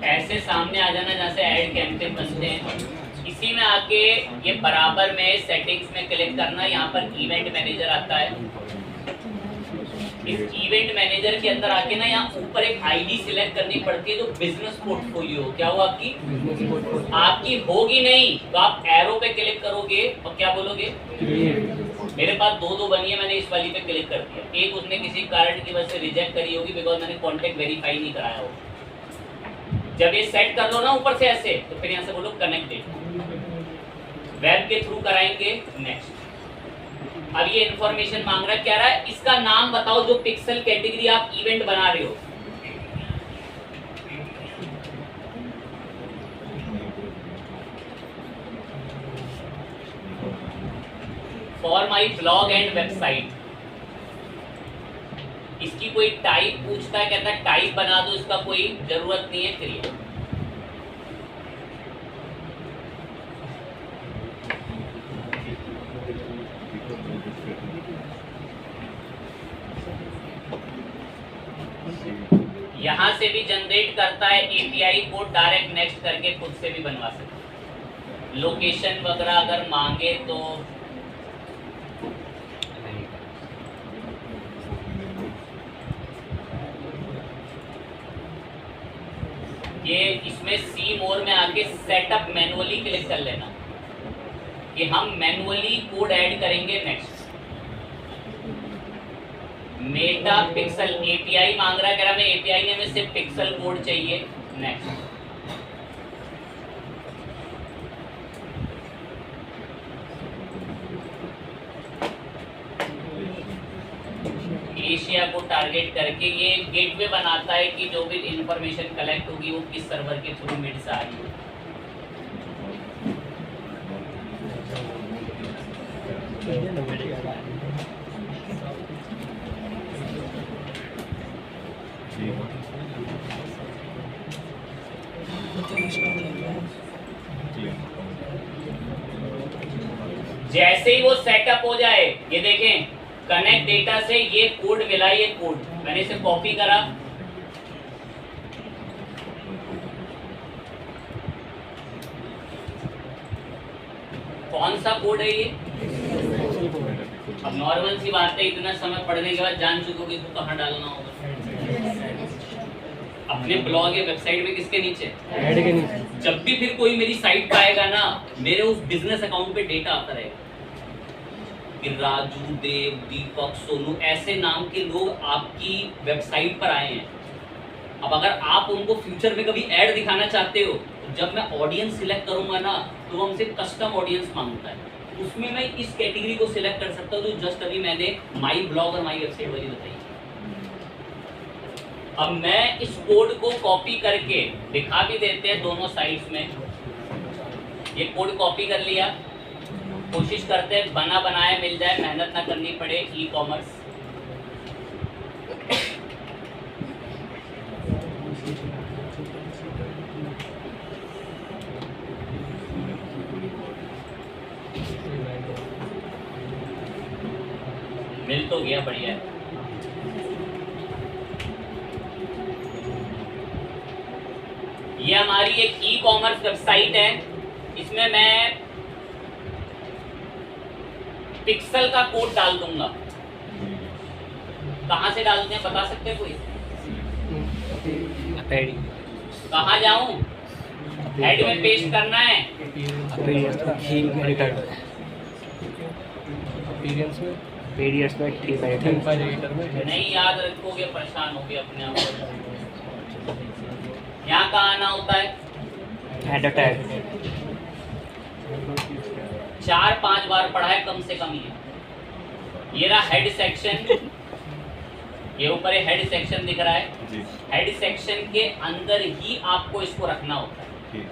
ऐसे सामने आ जाना जहाँ से ऐड कैंपेन बनते हैं। इसी में आके ये बराबर में सेटिंग्स में क्लिक करना, यहाँ पर इवेंट मैनेजर आता है। इस इवेंट मैनेजर के अंदर आके ना यहाँ ऊपर एक आईडी सिलेक्ट करनी पड़ती है जो बिजनेस पोर्टफोलियो। क्या हो आपकी होगी नहीं तो आप एरो पे क्लिक करोगे और क्या बोलोगे मेरे पास दो बनी है, मैंने इस वाली पे क्लिक कर दिया। एक उसने किसी कारण की वजह से रिजेक्ट करी होगी बिकॉज मैंने कॉन्टेक्ट वेरीफाई नहीं कराया होगा। जब ये सेट कर लो ना ऊपर से ऐसे तो फिर यहाँ से बोलो कनेक्टेड, वेब के थ्रू कराएंगे नेक्स्ट। अब ये इंफॉर्मेशन मांग रहा है, क्या रहा है इसका नाम बताओ जो पिक्सल कैटेगरी आप इवेंट बना रहे हो। For my blog and website. इसकी कोई टाइप पूछता है, कहता है टाइप बना दो, इसका कोई जरूरत नहीं है क्रिएट। यहां से भी जनरेट करता है एपीआई कोड, डायरेक्ट नेक्स्ट करके खुद से भी बनवा सकते। लोकेशन वगैरह अगर मांगे तो ये इसमें सी मोर में आके सेटअप मैनुअली क्लिक कर लेना कि हम मैनुअली कोड ऐड करेंगे। नेक्स्ट मेटा पिक्सल एपीआई मांग रहा है, कह रहा है एपीआई ने हमें सिर्फ पिक्सल कोड चाहिए। नेक्स्ट एशिया को टारगेट करके ये गेटवे बनाता है कि जो भी इंफॉर्मेशन कलेक्ट होगी वो किस सर्वर के थ्रू मिड से आ रही है। जैसे ही वो सेटअप हो जाए, ये देखें कनेक्ट डेटा से ये कोड मिला, ये कोड मैंने इसे कॉपी करा, कौन सा कोड है ये? अब नॉर्मल सी बात है, इतना समय पढ़ने के बाद जान चुकोगे तो कहाँ डालना होगा। अपने ब्लॉग या वेबसाइट में किसके नीचे? ऐड के नीचे। जब भी फिर कोई मेरी साइट पे आएगा ना, मेरे उस बिजनेस अकाउंट पे डेटा आता रहेगा कि राजू, देव, दीपक, सोनू ऐसे नाम के लोग आपकी वेबसाइट पर आए हैं। अब अगर आप उनको फ्यूचर में कभी ऐड दिखाना चाहते हो, तो जब मैं ऑडियंस सिलेक्ट करूंगा ना, तो वो हमसे कस्टम ऑडियंस मांगता है, उसमें मैं इस कैटेगरी को सिलेक्ट कर सकता हूँ जो जस्ट अभी मैंने माई ब्लॉग और माई वेबसाइट वाली बताई। अब मैं इस कोड को कॉपी करके दिखा भी देते हैं दोनों साइड्स में। ये कोड कॉपी कर लिया, कोशिश करते हैं बना बनाया मिल जाए, मेहनत ना करनी पड़े। ई कॉमर्स मिल तो गया, बढ़िया है। ये हमारी एक ई कॉमर्स वेबसाइट है, इसमें मैं पिक्सल का कोड डाल दूंगा। कहाँ से डालते हैं बता सकते हैं कोई? कहाँ जाऊं? हेड में पेस्ट करना है। पीडीएफ में ठीक है। नहीं याद रखोगे परेशान होगे अपने आप को। यहाँ कहाँ आना होता है? हेडर टैग 4-5 बार पढ़ा है कम से कम। ये रहा हेड सेक्शन, ये ऊपर हेड सेक्शन दिख रहा है। हेड सेक्शन के अंदर ही आपको इसको रखना होता है।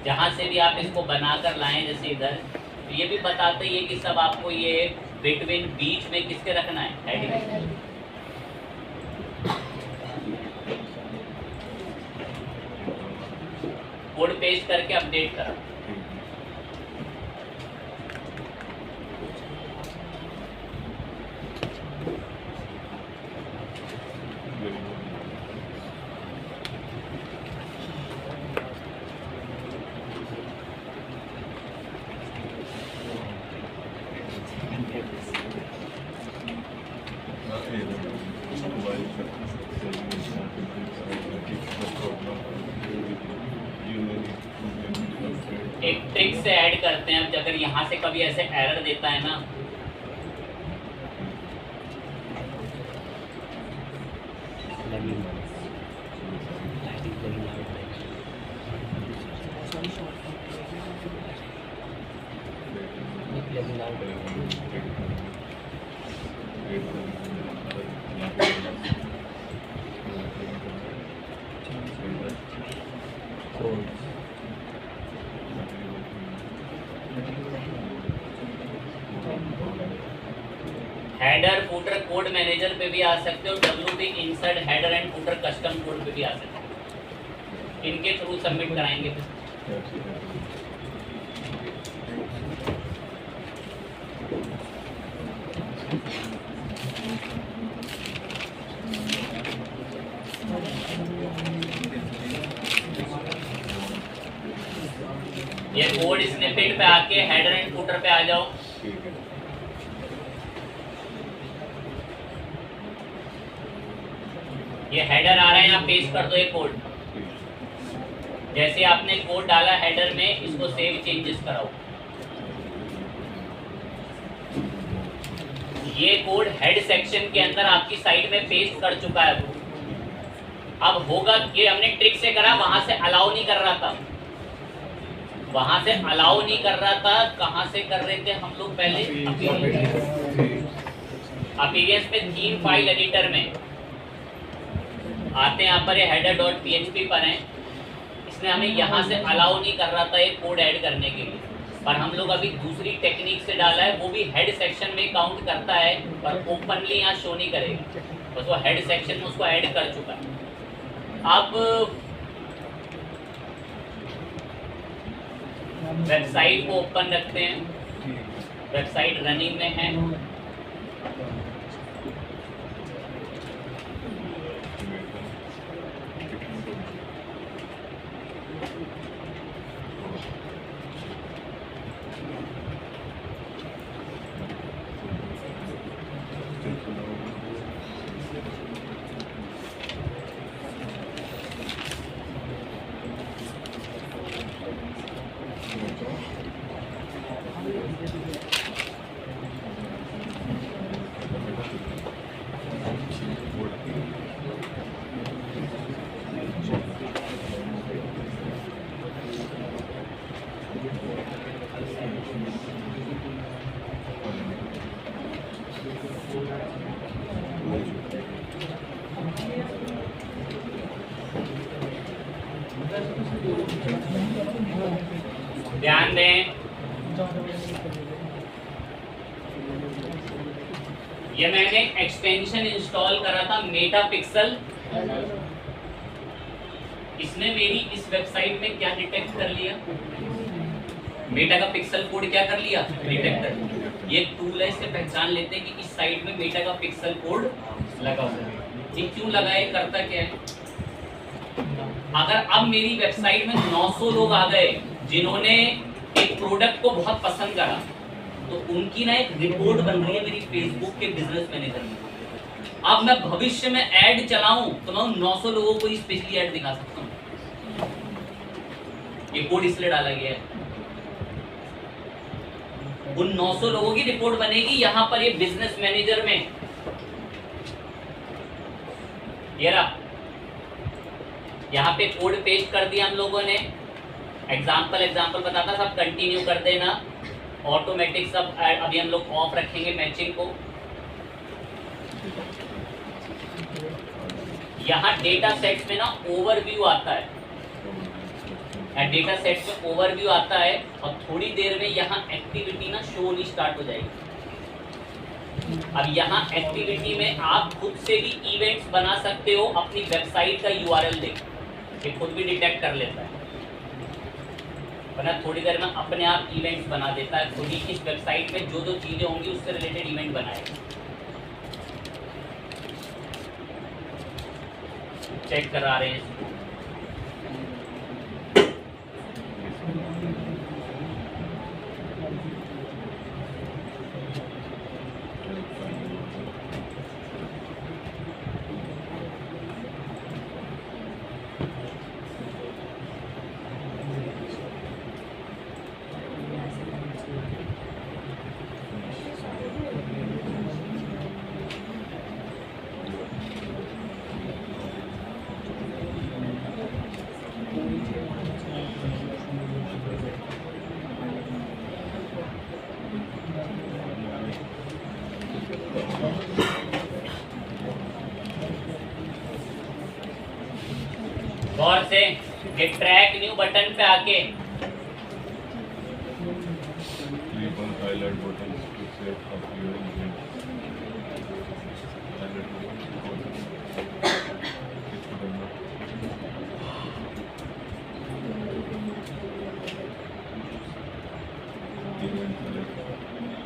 जहाँ से भी आप इसको बनाकर लाएं, जैसे इधर, तो ये भी बताते ही है कि सब आपको ये बिटवीन बीच में किसके रखना है, हेड में। कोड पेस्ट करके अपडेट करा। एक ट्रिक से ऐड करते हैं। अब अगर यहाँ से कभी ऐसे एरर देता है ना, हेडर फुटर कोड मैनेजर पे भी आ सकते हो, WP insert header and footer custom code पे भी आ सकते हो। इनके थ्रू सबमिट कराएंगे। ये कोड स्निपेट पे आके हेडर एंड फुटर पे आ जाओ। ये हेडर आ रहा है, यहाँ पेस्ट कर दो ये कोड। जैसे आपने कोड डाला हेडर में, इसको सेव चेंजेस कराओ। ये कोड हेड सेक्शन के अंदर आपकी साइट में पेस्ट कर चुका है। अब होगा, ये हमने ट्रिक से करा, वहां से अलाउ नहीं कर रहा था, वहां से अलाउ नहीं कर रहा था। कहां से कर रहे थे हम लोग पहले? अपीरियंस पे 3 फाइल एडिटर में आते हैं। यहाँ पर ये header.php पर है, इसने हमें यहाँ से अलाउ नहीं कर रहा था ये कोड ऐड करने के लिए, पर हम लोग अभी दूसरी टेक्निक से डाला है, वो भी हेड सेक्शन में काउंट करता है पर ओपनली यहाँ शो नहीं करेगा, बस वो हेड सेक्शन में उसको ऐड कर चुका है। अब वेबसाइट को ओपन रखते हैं, वेबसाइट रनिंग में है। ध्यान दें, ये मैंने एक्सटेंशन इंस्टॉल करा था मेटापिक्सल। इसने मेरी इस वेबसाइट में क्या डिटेक्ट कर लिया? मेटा का पिक्सल कोड क्या कर लिया? डिटेक्ट कर लिया। ये टूल है, इससे पहचान लेते हैं कि इस साइट में मेटा का पिक्सल कोड लगा हुआ है। ये क्यों लगा है, करता क्या है? अगर अब मेरी वेबसाइट में 900 लोग आ गए जिन्होंने एक प्रोडक्ट को बहुत पसंद करा, तो उनकी ना एक रिपोर्ट बन रही है मेरी फेसबुक के बिजनेस मैनेजर में। अब मैं भविष्य में ऐड चलाऊं तो मैं उन 900 लोगों को स्पेशली ऐड दिखा सकता हूं। ये कोड इसलिए डाला गया है, उन 900 लोगों की रिपोर्ट बनेगी यहां पर ये बिजनेस मैनेजर में। ये रहा, यहाँ पे कोड पेस्ट कर दिया हम लोगों ने। एग्जाम्पल बताता, सब कंटिन्यू कर देना। ऑटोमेटिक सब अभी हम लोग ऑफ रखेंगे मैचिंग को। यहाँ डेटा सेट्स में ना ओवरव्यू आता है, डेटा सेट्स में ओवरव्यू आता है और थोड़ी देर में यहाँ एक्टिविटी ना शो होनी स्टार्ट हो जाएगी। अब यहाँ एक्टिविटी में आप खुद से भी इवेंट्स बना सकते हो, अपनी वेबसाइट का यूआरएल देख के खुद भी डिटेक्ट कर लेता है, वरना थोड़ी देर में अपने आप इवेंट्स बना देता है। खुद ही इस वेबसाइट में जो जो चीज़ें होंगी उससे रिलेटेड इवेंट बनाएगा। चेक करा रहे हैं इसको। गौर से ये ट्रैक न्यू बटन पे आके click on highlight button to save up your event. Event select,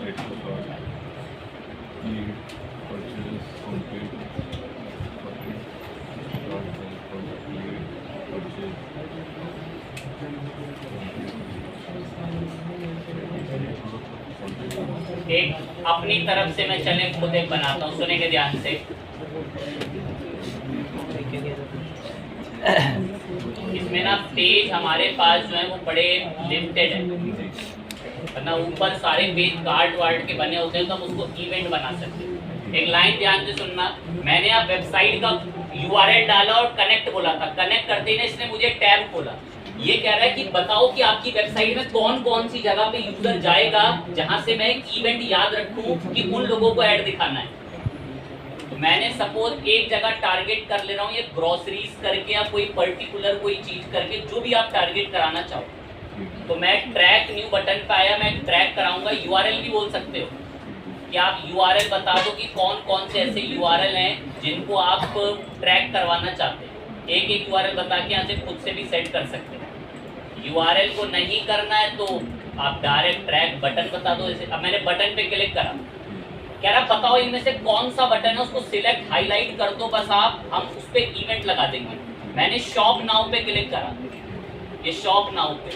add to cart, need, purchase, complete, complete, start sell, complete, purchase, एक अपनी तरफ से मैं चले खुद एक बनाता हूँ, सुनेंगे ध्यान से। इसमें ना पेज हमारे पास जो है वो बड़े लिमिटेड है, वरना ऊपर सारे पेज कार्ड वार्ड के बने होते हैं तो हम उसको इवेंट बना सकते हैं। एक लाइन ध्यान से सुनना, मैंने आप वेबसाइट का URL डाला और कनेक्ट बोला था, कनेक्ट करते ही ना इसने मुझे टैब खोला, ये कह रहा है कि बताओ कि आपकी वेबसाइट में कौन कौन सी जगह पे यूजर जाएगा जहां से मैं एक इवेंट याद रखूं कि उन लोगों को ऐड दिखाना है। तो मैंने सपोज एक जगह टारगेट कर ले रहा हूँ, ये ग्रोसरीज करके या कोई पर्टिकुलर कोई चीज करके, जो भी आप टारगेट कराना चाहो। तो मैं ट्रैक न्यू बटन पे आया, मैं ट्रैक कराऊंगा, URL भी बोल सकते हो कि आप URL बता दो कि कौन कौन से ऐसे URL हैं जिनको आप ट्रैक करवाना चाहते हैं। एक एक URL बता के यहाँ से खुद से भी सेट कर सकते हैं। URL को नहीं करना है तो आप डायरेक्ट ट्रैक बटन बता दो। जैसे अब मैंने बटन पे क्लिक करा, कह रहा बताओ इनमें से कौन सा बटन है, उसको सिलेक्ट हाईलाइट कर दो बस आप, हम उस पर इवेंट लगा देंगे। मैंने शॉप नाउ पे क्लिक करा, ये शॉप नाउ पे,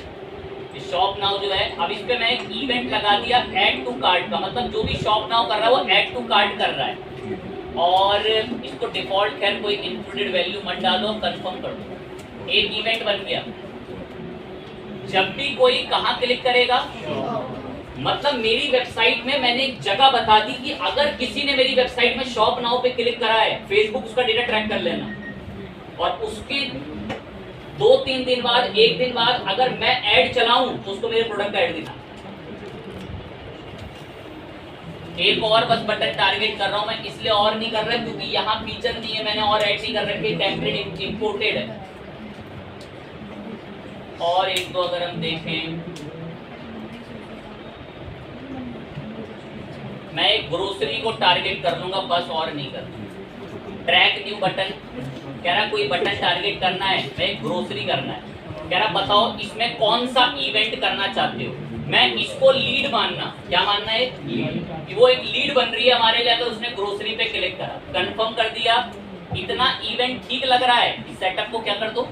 ये शॉप नाउ जो है, अब इस पे मैं एक इवेंट लगा दिया ऐड टू कार्ट का, मतलब जो भी शॉप नाउ कर रहा है वो ऐड टू कार्ट कर रहा है। और इसको डिफॉल्ट खैर कोई इंक्लूडेड वैल्यू मत डालो, कंफर्म कर दो, एक इवेंट बन गया। जब भी कोई कहाँ क्लिक करेगा, मतलब मेरी वेबसाइट में मैंने एक जगह बता दी कि अगर किसी ने मेरी वेबसाइट में शॉप नाउ पे क्लिक करा है, फेसबुक उसका डेटा ट्रैक कर लेना, और उसके 2-3 दिन बाद, 1 दिन बाद अगर मैं ऐड चलाऊं तो उसको मेरे प्रोडक्ट का ऐड दिखा। एक और बस बटन टारगेट कर रहा हूं मैं, इसलिए और नहीं कर रहा क्योंकि यहाँ फीचर नहीं है, मैंने और ऐड नहीं कर रखे, टेम्पलेट इंपोर्टेड है। और एक दो अगर हम देखें, मैं एक ग्रोसरी को टारगेट कर लूंगा बस, और नहीं कर। ट्रैक न्यू बटन कह रहा कोई बटन टारगेट करना है, मैं एक ग्रोसरी करना है, कह रहा बताओ इसमें कौन सा इवेंट करना चाहते हो। मैं इसको लीड मानना, क्या मानना है, लीड, वो एक लीड बन रही है हमारे लिए। अगर उसने ग्रोसरी पे क्लिक करा, कंफर्म कर दिया, इतना इवेंट ठीक लग रहा है, इस सेटअप को क्या कर दो।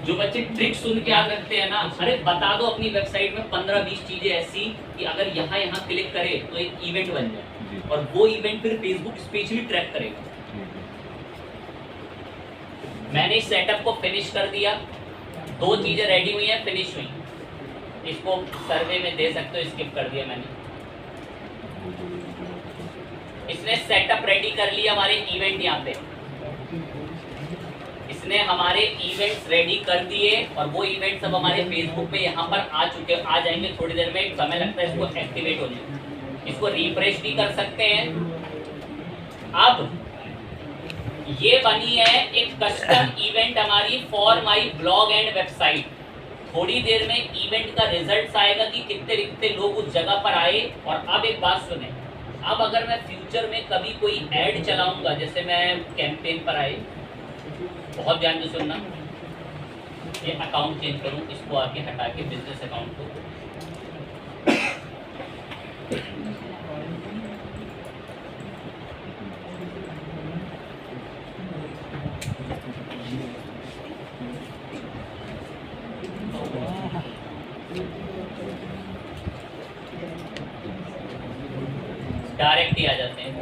जो बच्चे ट्रिक सुन के याद रखते हैं ना, अरे बता दो अपनी वेबसाइट में 15-20 चीजें ऐसी कि अगर यहाँ क्लिक करे तो एक इवेंट बन जाए, और वो इवेंट फिर फेसबुक स्पेशली ट्रैक करेगा। मैंने इस सेटअप को फिनिश कर दिया, 2 चीजें रेडी हुई हैं, फिनिश हुई। इसको सर्वे में दे सकते हो, स्किप कर दिया मैंने। इसने सेटअप रेडी कर लिया हमारे इवेंट, यहाँ पे इसने हमारे इवेंट्स रेडी कर दिए, और वो इवेंट्स अब हमारे फेसबुक पे यहाँ पर आ जाएंगे थोड़ी देर में। एक समय लगता है इसको एक्टिवेट होने, इसको रिफ्रेश भी कर सकते हैं। अब ये बनी है एक कस्टम इवेंट हमारी for my blog and website. थोड़ी देर में इवेंट का रिजल्ट आएगा कि कितने कितने लोग उस जगह पर आए। और अब एक बात सुने, अब अगर मैं फ्यूचर में कभी कोई ऐड चलाऊंगा, जैसे मैं कैंपेन पर आए, बहुत ध्यान से सुनना, ये अकाउंट चेंज करूं, इसको आके हटा के बिजनेस अकाउंट को, डायरेक्ट ही आ जाते हैं।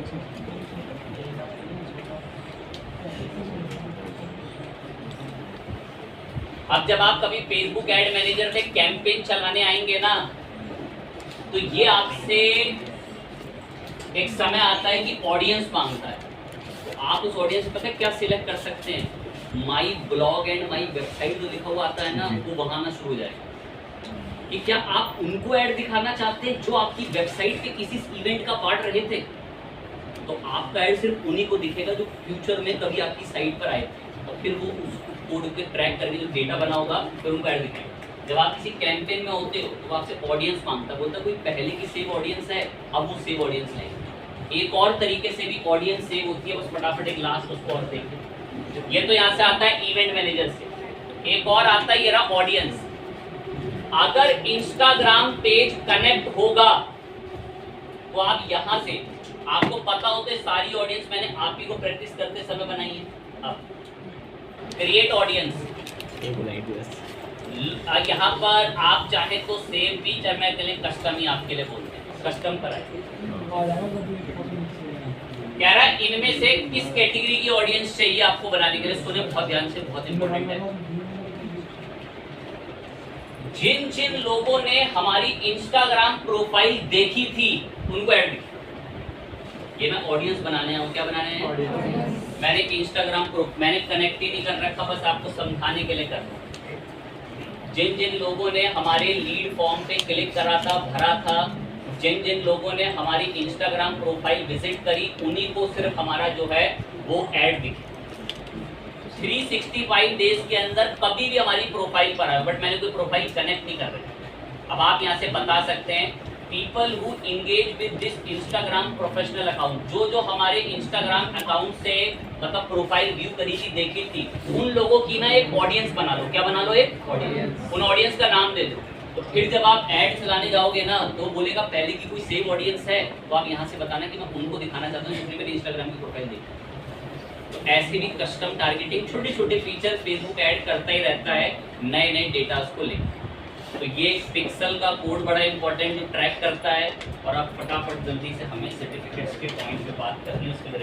अब जब आप कभी फेसबुक एड मैनेजर में कैंपेन चलाने आएंगे ना, तो ये आपसे एक समय आता है कि ऑडियंस मांगता है, तो आप उस ऑडियंस पर क्या सिलेक्ट कर सकते हैं, my blog and my website जो लिखा हुआ आता है ना, वो वहां ना शुरू हो जाएगा कि क्या आप उनको ऐड दिखाना चाहते हैं जो आपकी वेबसाइट के किसी इवेंट का पार्ट रहे थे। तो आपका ऐड सिर्फ उन्हीं को दिखेगा जो फ्यूचर में कभी आपकी साइट पर आए थे, और फिर वो उस कोड के ट्रैक करके जो डेटा बना होगा फिर उनको ऐड दिखाएगा। जब आप किसी कैंपेन में होते हो तो आपसे ऑडियंस मांगता, बोलता कोई पहले की सेव ऑडियंस है, अब वो सेव ऑडियंस नहीं। एक और तरीके से भी ऑडियंस सेव होती है, बस फटाफट एक लास्ट उसको और देखें। ये तो यहाँ से आता है इवेंट मैनेजर से। एक और आता है ये रहा ऑडियंस। अगर इंस्टाग्राम पेज कनेक्ट होगा तो आप यहाँ से, आपको पता होते सारी ऑडियंस मैंने आप ही को प्रैक्टिस करते समय बनाई है। अब क्रिएट ऑडियंस, यहाँ पर आप चाहे तो सेव भी, चाहे मैं के लिए कस्टम ही आपके लिए बोलते हैं, कस्टम पर आए। कह रहा है इनमें से किस कैटेगरी की ऑडियंस चाहिए आपको बनाने के लिए, सुने बहुत ध्यान से, बहुत इंपॉर्टेंट है। जिन जिन लोगों ने हमारी इंस्टाग्राम प्रोफाइल देखी थी उनको ऐड दिखी। ये मैं ऑडियंस बनाने आऊँ, क्या बनाने हैं? मैंने इंस्टाग्राम मैंने कनेक्ट ही नहीं कर रखा, बस आपको समझाने के लिए कर रहा हूँ। जिन जिन लोगों ने हमारे लीड फॉर्म पे क्लिक करा था, भरा था, जिन जिन लोगों ने हमारी इंस्टाग्राम प्रोफाइल विजिट करी, उन्हीं को सिर्फ हमारा जो है वो ऐड दिखे। 365 डेज के अंदर कभी भी हमारी प्रोफाइल पर आए, बट मैंने कोई प्रोफाइल कनेक्ट नहीं कर रही। अब आप यहाँ से बता सकते हैं people who engage with this Instagram professional account, जो हमारे इंस्टाग्राम अकाउंट से मतलब प्रोफाइल व्यू करी थी, देखी थी, उन लोगों की ना एक ऑडियंस बना लो। क्या बना लो? एक ऑडियंस। उन ऑडियंस का नाम दे दो। तो फिर जब आप ऐड चलाने जाओगे ना तो बोलेगा पहले की कोई सेव ऑडियंस है, तो आप यहाँ से बताना कि मैं उनको दिखाना चाहता हूँ जिसने मेरी इंस्टाग्राम की प्रोफाइल देखी। तो ऐसे भी कस्टम टारगेटिंग, छोटे छोटे फीचर फेसबुक ऐड करता ही रहता है नए नए डेटास को लेकर। तो ये पिक्सल का कोड बड़ा इंपॉर्टेंट जो ट्रैक करता है, और आप फटाफट जल्दी से हमें सर्टिफिकेट्स के पॉइंट पे बात करनी है उसके